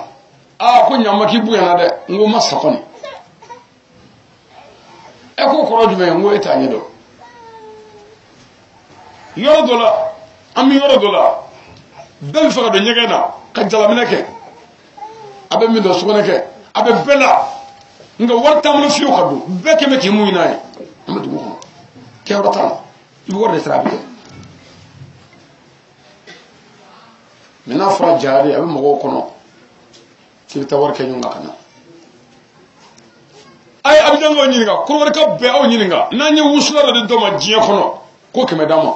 [SPEAKER 1] ko ɲaama k'i bonyana dɛ n ko n ma sa kɔni ɛ ko kɔrɔ jumɛn ye n ko e t'a ɲɛ dɔn yɔrɔ dɔ la an bɛ yɔrɔ dɔ la bel faga do nyegena ka jalamina ke abe mi do sugona ke abe bela nga warta mo fiyo kadu be ke me ki muy nay amadu ko ke warta ibu war de trabi mena fra jari abe mo kono ki tawar ke nyunga kana ay abidan go nyinga ko war ka be aw nyinga nanye wusula de do ma jiya kono ko ke me dama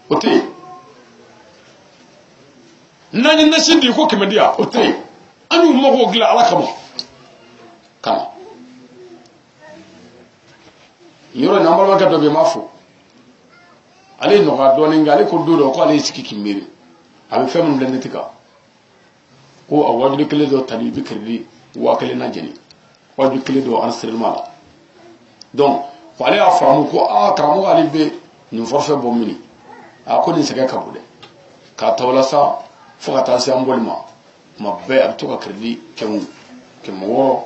[SPEAKER 1] ote nanye nasindi ko ke me dia ote anu mo ko gila ala kama kama yoro nambal ma ka do be mafo ale no ga do ninga ale ko do ko ale siki kimiri abe fem blende tika ko awadu kele do tali bi kirdi wa kele na jeni wadu kele do enregistrement donc fallait afamu ko karamo ali be ni forfait bomini a ko ni sega kabude ka tawla sa fo ka ta si ambolima ma be ab to ka kirdi kemu kemo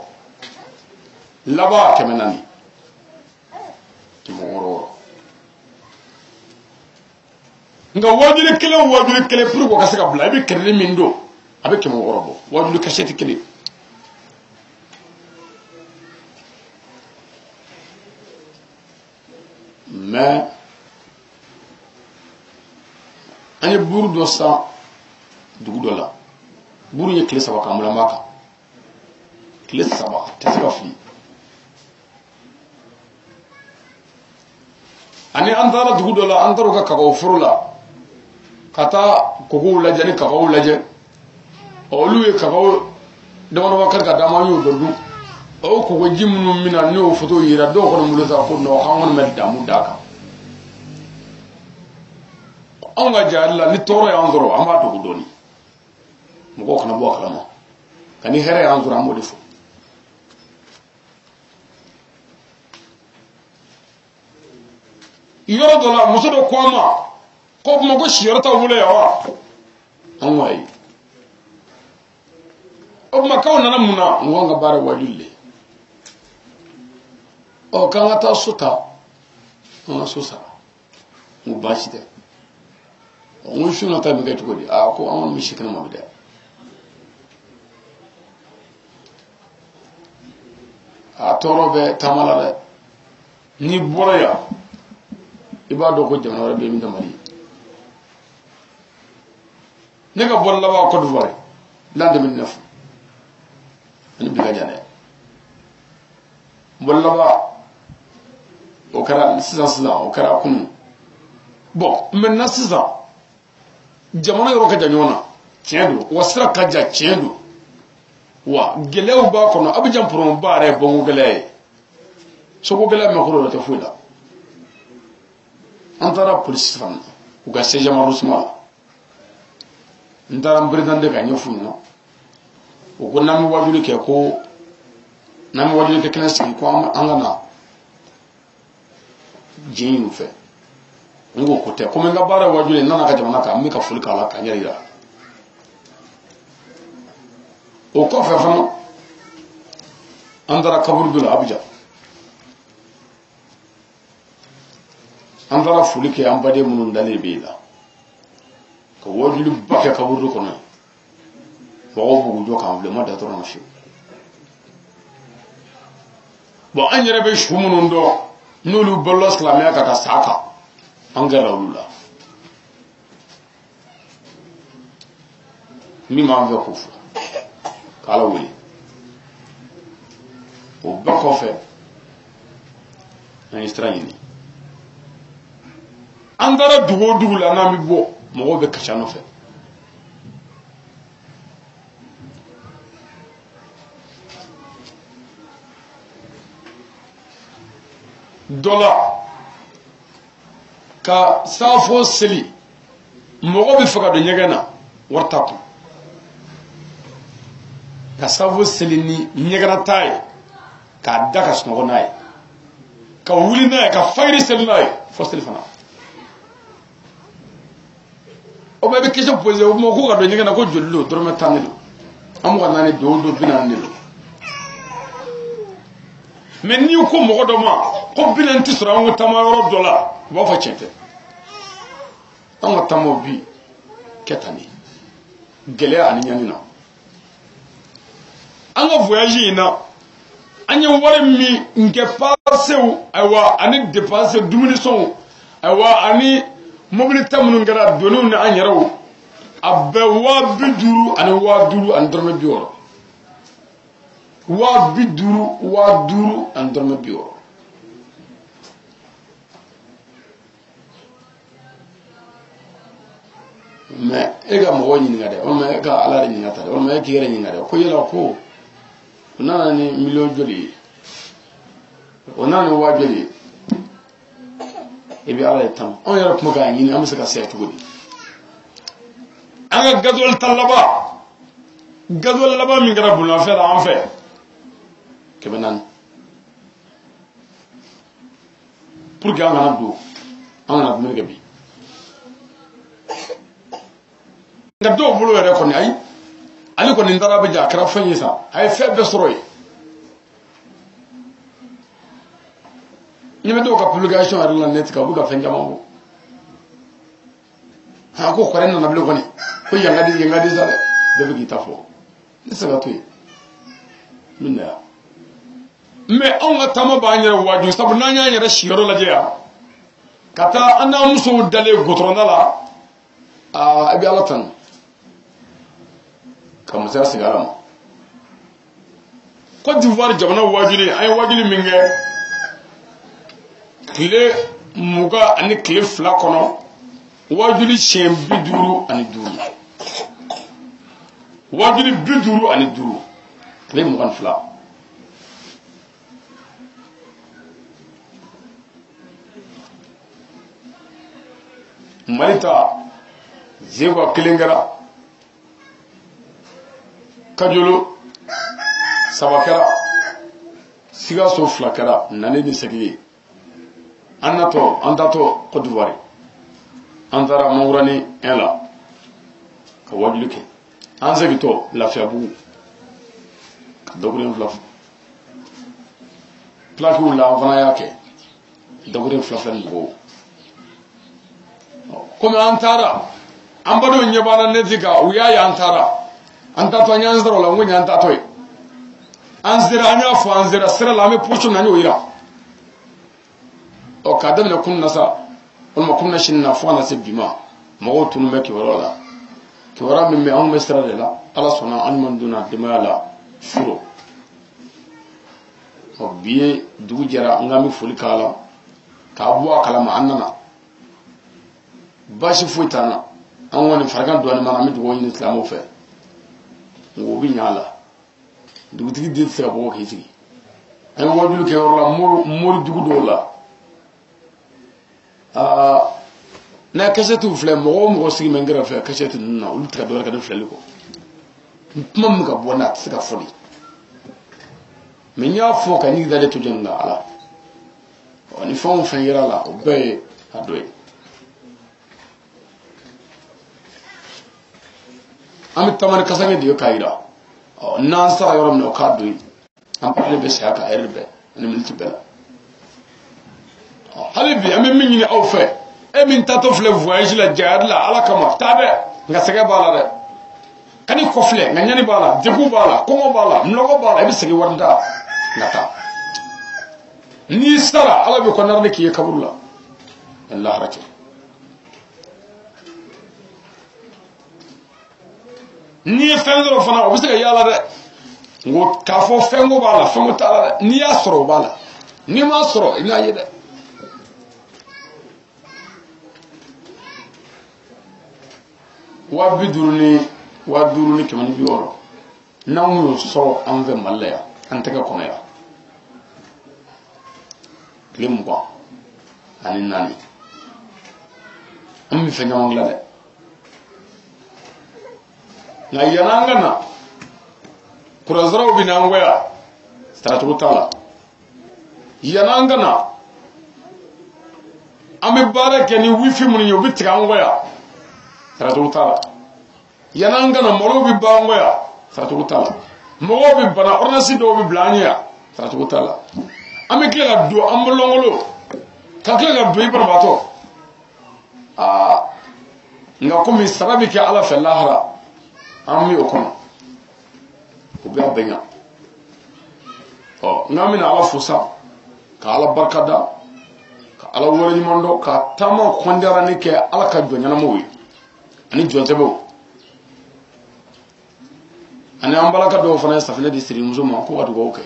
[SPEAKER 1] laba kemenani kemo nga wajule kele pour ko kasaka bla be kirdi mindo abe kemo woro wajule kasheti kele mais ane buru do sa dugu do la buru ye kile saba kamula maka kile saba tesaba fi ane andara dugu do la andaro ka kago furula kata kogo laje ni kago laje olu ye kago dama wakar ka dama yo do o ko jimnu mina no foto yira do ko mu leza ko no xamon mel damu daka anga jalla ni toro ya andoro ama to doni mo ko kana bo kala kani here ya andoro amodi fo yoro do la muso do ko ma ko mo go shirata wule ya wa anwai o ma kaw nana muna ngonga bare wajulle o kanga ta suta ona susa mu bashite o shuna ta mi gato godi a ko an mi shikana ma bida a torobe tamala ni boraya ibado ko jamana wala be mi damari ne ga bolla ba ko duware lande min naf ani biga jane bolla ba o kara sisan o kara kunu bon maintenant sisan jamana yoro ka janyona tiendo wasra ka ja tiendo wa gelew ba kono abijan pour bare bongo gele so ko gele ma ko ta fuila antara police fan u ga se jama rusma ndara mbredande ka nyofu no o ko nam wajuli ke ko nam wajuli ke classe ko angana jinu fe ngo kote ko menga bara wajule nana ka jamana ka mi ka fulika ala ka nyarira o ko fe fama andara kabur dul abuja andara fulike ambade munun dale beela ko wajulu bakke kabur do kono bo bu do ka le mada to na shi bo anyere be shumunun do nolu bolos lamia kata saka angara ulula mi ma nve kufu kala wuli o bako fe na istrani andara dugo dugula na mi bo mo be kachano fe dola ka safo seli mogo bi faga do nyegana wartapu ka safo seli ni nyegana tay ka daka snogo nay ka wuli nay ka fayri seli nay fo seli fana o be question poser o mo ko ga do nyegana ko jollo dorme tanelo amu ga nani do binanelo mais ni ko mogo do ma ko bilanti sura ngo tamayoro dola ba fa chete anga tamo bi ketani gele ani nyani na anga voyage ina anya wari mi nke passew aywa ani dépenser dumuni son aywa ani mobilité mun ngara donu na anyaraw abbe wa biduru ani wa duru an dorme bioro wa duru an dorme bioro mais ega mo woni ngade o me ka ala ni ngata o me ki yere ni ngade ko yela ko nana ni million joli onana wa joli e bi ala tam on yara kuma ga ni am saka sai tugudi anga gadol laba min gara buna fera en fait ke benan pour ga ngana do anga na bi ngado bulo yere ko ni ay ali ko ni ndara be jakra fanyi sa ay febe soroy ni medo ka publication ar la net ka buga fenja mambo ha ko korena na bulo ko ni ko yanga di sale be be kitafo ni saga toy minna me on ga tama ba nyere waju sabu na nya nyere shiro la jeya kata ana muso dale gotrona la a abi alatan comme ça c'est garam Côte d'Ivoire jamana wajuli ay wajuli minge kile muga ani kile fla kono wajuli shen biduru ani duru wajuli biduru ani duru kile mugan fla malita zego kilingara kajolo sabakara siga so flakara nane ni segi annato andato Côte d'Ivoire andara mawrani ela ka wajluke anzegi to la fiabu ka dogurin flaf plaku la vana yake dogurin flafan go comme antara ambado nyebana nezika uyaya antara anta to nyanzaro la ngunya anta toy anzira anya fo anzira sira la me puchu nani oira o kadam na kunna sa on ma kunna shinna fo na se bima mo tunu me ki wala ki wara me on me sira la ala sona an manduna dimala furo o biye dugu jara ngami fuli kala ka buwa kala ma annana bashi fuitana an woni fargan do ni manami dugo ni islamo fe ngo bi nyala dugutigi dit sa bo kiti ay wajulu ke wala mur dugu do la na kasetu fle mo sigi mengara fe kasetu na ultra do ka do fle ko mam ga bona tsika fodi men ya fo ka ni dale to jenga ala oni fon fa yira la o be adoy amit tamar kasange dio kaira nan sa yorom no kadui am pale be saka erbe ni milti bela halibi am min ni aw fe e min tato fle voyage la jaar la ala kama tabe nga sege bala de kani ko fle nga nyani bala deku bala ko bala mlogo bala e bi sege warda ngata ni sara ala bi ko narne ki kabulla allah rake ni fengo fana obisika yala de ngo kafo fengo bala fengo tala ni ya soro bala ni ma soro ina yede wa biduruni kemani bioro namu so anve malaya antaka konaya limba ani nani ammi fenya mangla de na yanangana kurazara binangwaya statu tala yanangana ame barake ni wifi mun yo bitangwaya statu tala yanangana molo bi bangwaya statu tala mo bi bana ornasi do bi blania statu tala ame kela do ambolongolo kakela do ibarbato nga komi sarabi ke ala fe lahara ammi o kono ko be abenya ngamina ala fusa ka ala barkada ka ala wori mondo ka tama kondera ni ke ala ka jonya na mowi ani jontebo ani ambala ka do fana safina di siri musuma ko wadu go ke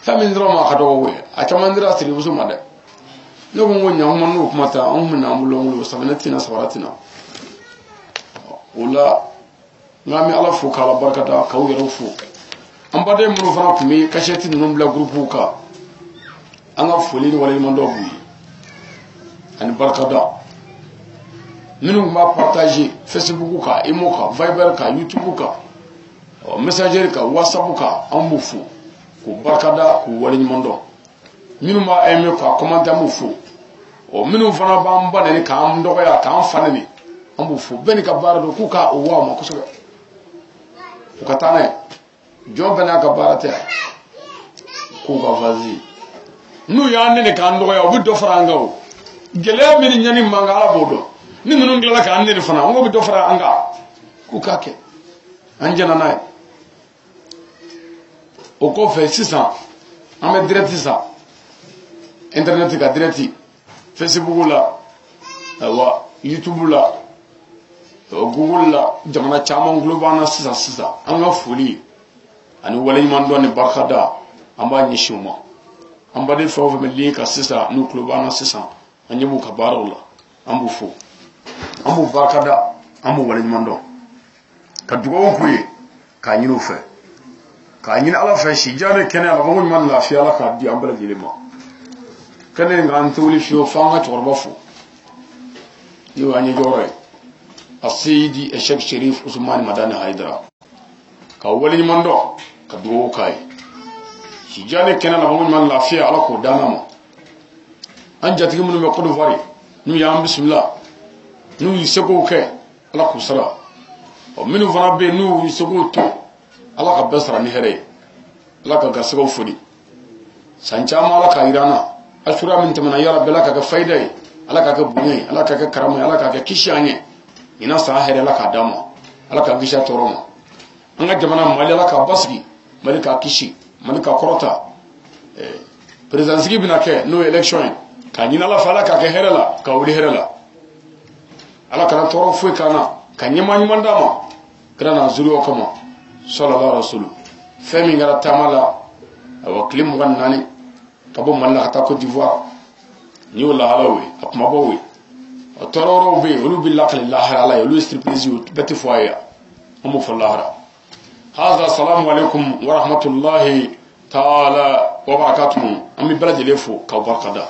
[SPEAKER 1] famin drama ka do we a chamandira siri musuma de no go wonya huma no kuma ta on na mulongo safina tina sawaratina wala ngami ala fu ka ala barkada ka wero fu ambade munu fana kumi kasheti num la groupe ka anga folini wala mando buyi ani barkada minnu ma partager Facebook ka imo ka Viber ka YouTube ka Messenger ka WhatsApp ka ambufu ku barkada ku wala mando minnu ma aime ka commenter mufu o minnu fana ba mbana ni ka am ndogo ya ka am fanani ambufu beni ka barado ku ka o wa ma ko so ku katana jobe na ka barate ku ka vazi nu ya ne ka ndogo ya obi do faranga o gele mi ni nyani mangala bodo ni ngunu ngela ka ne fana ngo bi do faranga ku ka ke anjana nay o ko fe 600 ame direct ça internet ka direct Facebook la wa YouTube la Google la jamana chama global na sisa anga fuli ani wala man do ne barkada amba ni shuma amba de fo me lika sisa nu global na sisa anyimu ka barola ambu fu ambu barkada ambu wala man do ka dugo ku yi ka nyinu fe ka nyin ala fe shi jare kene ala mo man la fi ala ka di ambala dilema kene ngan tuli fi o fanga torba fu yo anyi jore asidi Sheikh Sharif Usman Madani Haidara ka wali mando ka duwo kai shi jale kenan la man lafiya ala ko dana ma an jatigi mun me ko do vari nu ya bismillah nu yisego ke ala ko sara o minu fana be nu yisego to ala ka basra ni here ala ka gasego fudi sancha ma ala ka irana ashura min tamana ya rabbi ala ka faida ala ka bunye ala ka karama ala ka kishanye ina sa here ala ka dama ala ka gisha toroma anga jamana mali ala ka basgi mali ka kishi mali ka korota president sigi bina ke no election ka nyina la fala ka ke herela ka wuri herela ala ka toro fu kana ka nyima nyima ndama kana zuri o kama sallallahu alaihi wasallam femi ngara tamala wa klim wan nani ka bo malla ta ko d'ivoire ni wala halawi akma bowi tororo be ulu billahi lillahi ala ulu surprise beti foya amu fallahu هذا السلام عليكم ورحمة الله تعالى وبركاته أمي بلد ليفو كوبركدا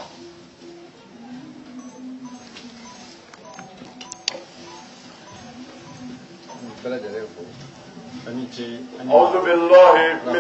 [SPEAKER 1] أعوذ بالله من